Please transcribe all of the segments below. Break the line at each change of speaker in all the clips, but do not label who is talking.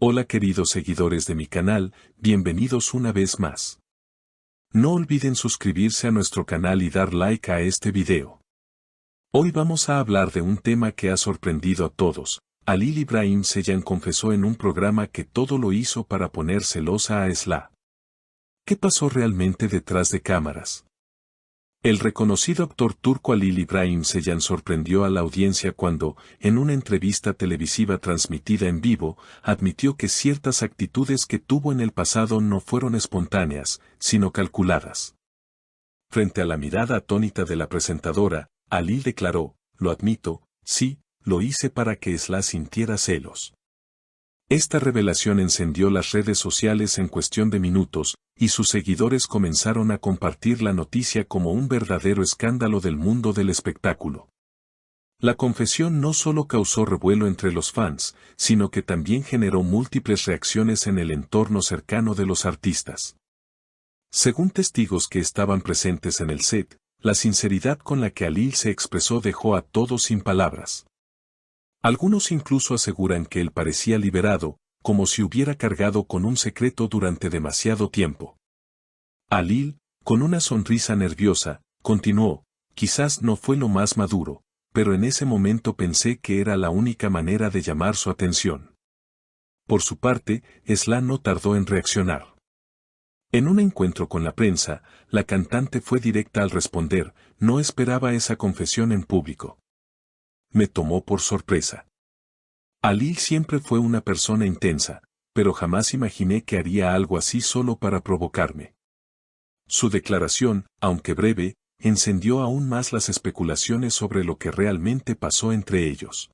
Hola queridos seguidores de mi canal, bienvenidos una vez más. No olviden suscribirse a nuestro canal y dar like a este video. Hoy vamos a hablar de un tema que ha sorprendido a todos. Halil Ibrahim Ceylan confesó en un programa que todo lo hizo para poner celosa a Esla. ¿Qué pasó realmente detrás de cámaras? El reconocido actor turco Halil Ibrahim Ceylan sorprendió a la audiencia cuando, en una entrevista televisiva transmitida en vivo, admitió que ciertas actitudes que tuvo en el pasado no fueron espontáneas, sino calculadas. Frente a la mirada atónita de la presentadora, Halil declaró: "Lo admito, sí, lo hice para que Esla sintiera celos". Esta revelación encendió las redes sociales en cuestión de minutos, y sus seguidores comenzaron a compartir la noticia como un verdadero escándalo del mundo del espectáculo. La confesión no solo causó revuelo entre los fans, sino que también generó múltiples reacciones en el entorno cercano de los artistas. Según testigos que estaban presentes en el set, la sinceridad con la que Halil se expresó dejó a todos sin palabras. Algunos incluso aseguran que él parecía liberado, como si hubiera cargado con un secreto durante demasiado tiempo. Halil, con una sonrisa nerviosa, continuó: "Quizás no fue lo más maduro, pero en ese momento pensé que era la única manera de llamar su atención". Por su parte, Esla no tardó en reaccionar. En un encuentro con la prensa, la cantante fue directa al responder: "No esperaba esa confesión en público. Me tomó por sorpresa. Halil siempre fue una persona intensa, pero jamás imaginé que haría algo así solo para provocarme". Su declaración, aunque breve, encendió aún más las especulaciones sobre lo que realmente pasó entre ellos.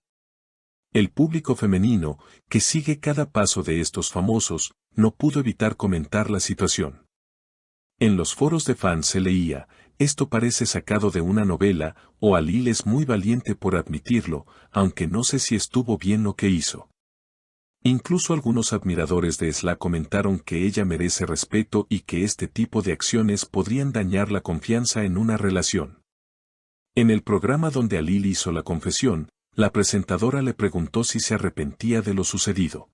El público femenino, que sigue cada paso de estos famosos, no pudo evitar comentar la situación. En los foros de fans se leía: "Esto parece sacado de una novela", o "Halil es muy valiente por admitirlo, aunque no sé si estuvo bien lo que hizo". Incluso algunos admiradores de Esla comentaron que ella merece respeto y que este tipo de acciones podrían dañar la confianza en una relación. En el programa donde Halil hizo la confesión, la presentadora le preguntó si se arrepentía de lo sucedido.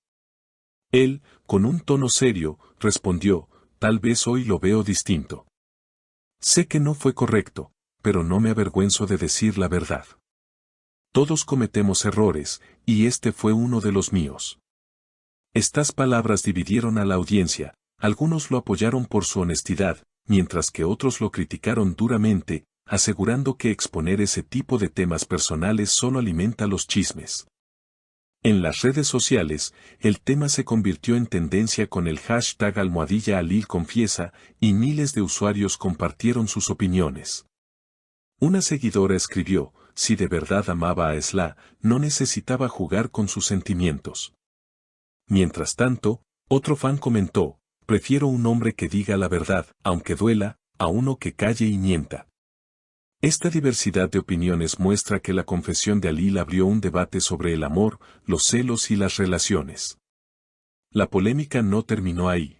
Él, con un tono serio, respondió: "Tal vez hoy lo veo distinto. Sé que no fue correcto, pero no me avergüenzo de decir la verdad. Todos cometemos errores, y este fue uno de los míos". Estas palabras dividieron a la audiencia. Algunos lo apoyaron por su honestidad, mientras que otros lo criticaron duramente, asegurando que exponer ese tipo de temas personales solo alimenta los chismes. En las redes sociales, el tema se convirtió en tendencia con el hashtag #Halil confiesa, y miles de usuarios compartieron sus opiniones. Una seguidora escribió: "Si de verdad amaba a Esla, no necesitaba jugar con sus sentimientos". Mientras tanto, otro fan comentó: "Prefiero un hombre que diga la verdad, aunque duela, a uno que calle y mienta". Esta diversidad de opiniones muestra que la confesión de Halil abrió un debate sobre el amor, los celos y las relaciones. La polémica no terminó ahí.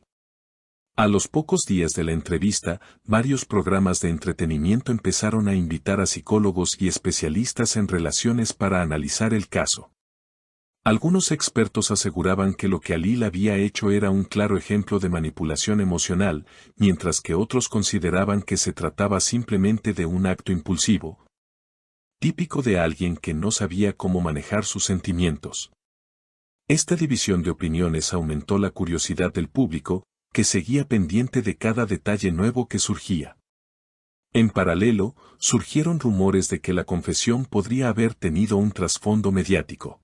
A los pocos días de la entrevista, varios programas de entretenimiento empezaron a invitar a psicólogos y especialistas en relaciones para analizar el caso. Algunos expertos aseguraban que lo que Halil había hecho era un claro ejemplo de manipulación emocional, mientras que otros consideraban que se trataba simplemente de un acto impulsivo, típico de alguien que no sabía cómo manejar sus sentimientos. Esta división de opiniones aumentó la curiosidad del público, que seguía pendiente de cada detalle nuevo que surgía. En paralelo, surgieron rumores de que la confesión podría haber tenido un trasfondo mediático.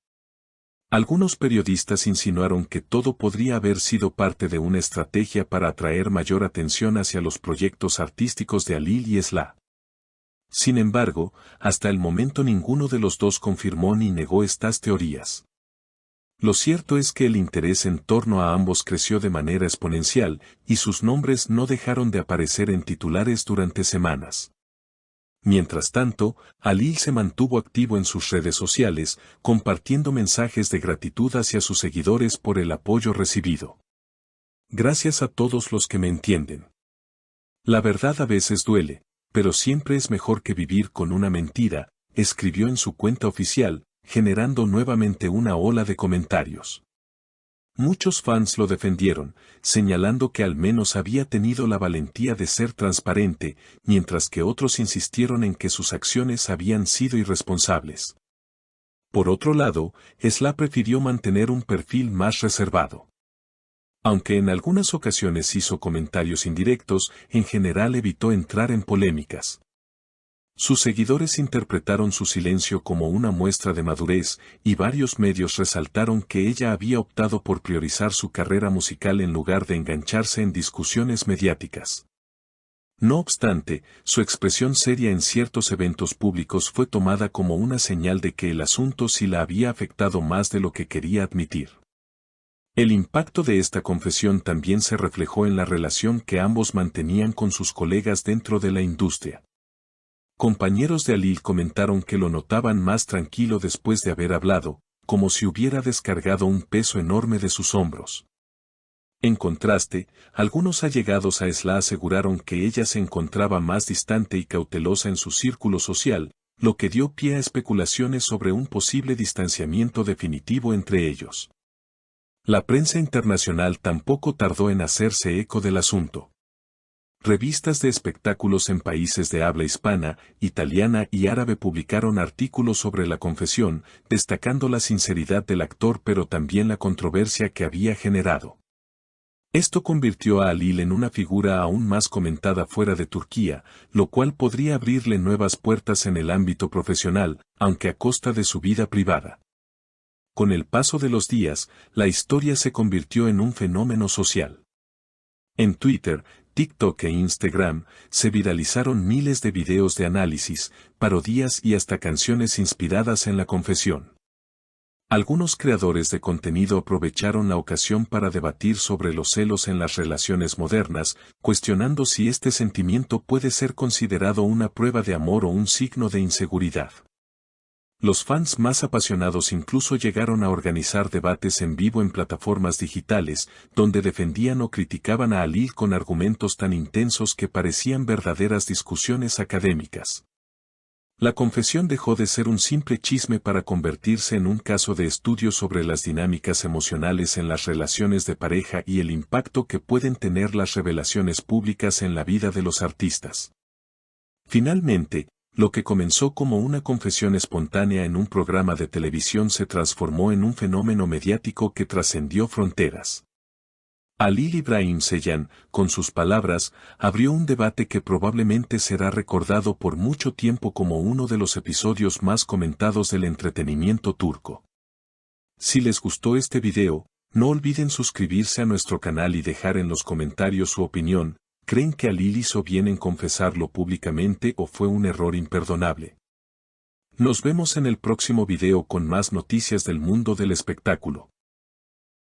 Algunos periodistas insinuaron que todo podría haber sido parte de una estrategia para atraer mayor atención hacia los proyectos artísticos de Halil y Esla. Sin embargo, hasta el momento ninguno de los dos confirmó ni negó estas teorías. Lo cierto es que el interés en torno a ambos creció de manera exponencial, y sus nombres no dejaron de aparecer en titulares durante semanas. Mientras tanto, Halil se mantuvo activo en sus redes sociales, compartiendo mensajes de gratitud hacia sus seguidores por el apoyo recibido. "Gracias a todos los que me entienden. La verdad a veces duele, pero siempre es mejor que vivir con una mentira", escribió en su cuenta oficial, generando nuevamente una ola de comentarios. Muchos fans lo defendieron, señalando que al menos había tenido la valentía de ser transparente, mientras que otros insistieron en que sus acciones habían sido irresponsables. Por otro lado, Sla prefirió mantener un perfil más reservado. Aunque en algunas ocasiones hizo comentarios indirectos, en general evitó entrar en polémicas. Sus seguidores interpretaron su silencio como una muestra de madurez, y varios medios resaltaron que ella había optado por priorizar su carrera musical en lugar de engancharse en discusiones mediáticas. No obstante, su expresión seria en ciertos eventos públicos fue tomada como una señal de que el asunto sí la había afectado más de lo que quería admitir. El impacto de esta confesión también se reflejó en la relación que ambos mantenían con sus colegas dentro de la industria. Compañeros de Alil comentaron que lo notaban más tranquilo después de haber hablado, como si hubiera descargado un peso enorme de sus hombros. En contraste, algunos allegados a Sla aseguraron que ella se encontraba más distante y cautelosa en su círculo social, lo que dio pie a especulaciones sobre un posible distanciamiento definitivo entre ellos. La prensa internacional tampoco tardó en hacerse eco del asunto. Revistas de espectáculos en países de habla hispana, italiana y árabe publicaron artículos sobre la confesión, destacando la sinceridad del actor pero también la controversia que había generado. Esto convirtió a Alil en una figura aún más comentada fuera de Turquía, lo cual podría abrirle nuevas puertas en el ámbito profesional, aunque a costa de su vida privada. Con el paso de los días, la historia se convirtió en un fenómeno social. En Twitter, TikTok e Instagram, se viralizaron miles de videos de análisis, parodias y hasta canciones inspiradas en la confesión. Algunos creadores de contenido aprovecharon la ocasión para debatir sobre los celos en las relaciones modernas, cuestionando si este sentimiento puede ser considerado una prueba de amor o un signo de inseguridad. Los fans más apasionados incluso llegaron a organizar debates en vivo en plataformas digitales, donde defendían o criticaban a Alil con argumentos tan intensos que parecían verdaderas discusiones académicas. La confesión dejó de ser un simple chisme para convertirse en un caso de estudio sobre las dinámicas emocionales en las relaciones de pareja y el impacto que pueden tener las revelaciones públicas en la vida de los artistas. Finalmente, lo que comenzó como una confesión espontánea en un programa de televisión se transformó en un fenómeno mediático que trascendió fronteras. Alil Ibrahim Ceylan, con sus palabras, abrió un debate que probablemente será recordado por mucho tiempo como uno de los episodios más comentados del entretenimiento turco. Si les gustó este video, no olviden suscribirse a nuestro canal y dejar en los comentarios su opinión. ¿Creen que Alil hizo bien en confesarlo públicamente o fue un error imperdonable? Nos vemos en el próximo video con más noticias del mundo del espectáculo.